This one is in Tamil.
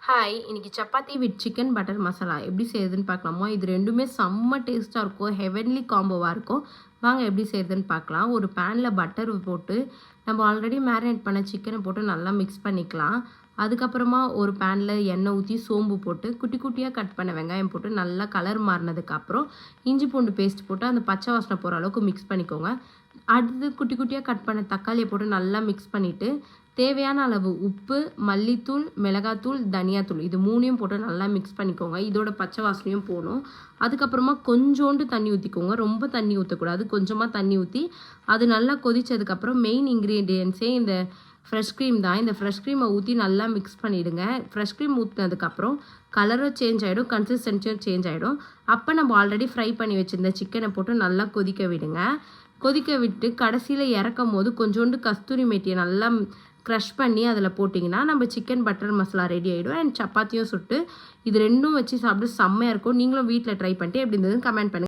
ஹாய், இன்னைக்கு chapati with chicken butter masala எப்படி செய்யுதுன்னு பார்க்கலாமா? இது ரெண்டுமே செம்ம டேஸ்ட்டாக இருக்கும். ஹெவன்லி காம்போவாக இருக்கும். வாங்க எப்படி செய்யுதுன்னு பார்க்கலாம். ஒரு பேனில் பட்டர் போட்டு நம்ம ஆல்ரெடி மேரினேட் பண்ண சிக்கனை போட்டு நல்லா மிக்ஸ் பண்ணிக்கலாம். அதுக்கப்புறமா ஒரு பேனில் எண்ணெய் ஊற்றி சோம்பு போட்டு குட்டி குட்டியாக கட் பண்ண வெங்காயம் போட்டு நல்லா கலர் மாறினதுக்கப்புறம் இஞ்சி பூண்டு பேஸ்ட் போட்டு அந்த பச்சை வாசனை போகிற அளவுக்கு மிக்ஸ் பண்ணிக்கோங்க. அடுத்து குட்டி குட்டியாக கட் பண்ண தக்காளியை போட்டு நல்லா மிக்ஸ் பண்ணிவிட்டு தேவையான அளவு உப்பு, மல்லித்தூள், மிளகாத்தூள், தனியாத்தூள் இது 3யும் போட்டு நல்லா மிக்ஸ் பண்ணிக்கோங்க. இதோட பச்சை வாசனையும் போகணும். அதுக்கப்புறமா கொஞ்சோண்டு தண்ணி ஊற்றிக்கோங்க. ரொம்ப தண்ணி ஊற்றக்கூடாது. கொஞ்சமாக தண்ணி ஊற்றி அது நல்லா கொதித்ததுக்கப்புறம் மெயின் இன்க்ரீடியன்ஸே இந்த ஃப்ரெஷ் க்ரீம் தான். இந்த ஃப்ரெஷ் க்ரீமை ஊற்றி நல்லா மிக்ஸ் பண்ணிவிடுங்க. ஃப்ரெஷ் க்ரீம் ஊற்றினதுக்கப்புறம் கலரும் சேஞ்ச் ஆகிடும், கன்சிஸ்டன்சியும் சேஞ்ச் ஆகிடும். அப்போ நம்ம ஆல்ரெடி ஃப்ரை பண்ணி வச்சுருந்த சிக்கனை போட்டு நல்லா கொதிக்க விடுங்க. கொதிக்க விட்டு கடைசியில் இறக்கும் போது கொஞ்சோண்டு கஸ்தூரி மேத்தியை நல்லா க்ரஷ் பண்ணி அதில் போட்டிங்கன்னா நம்ம சிக்கன் பட்டர் மசாலா ரெடி ஆகிடும். அண்ட் சப்பாத்தியும் சுட்டு இது ரெண்டும் வச்சு சாப்பிட்டு செம்மையாக இருக்கும். நீங்களும் வீட்டில் ட்ரை பண்ணிட்டு எப்படி இருந்ததுன்னு கமெண்ட் பண்ணுங்கள்.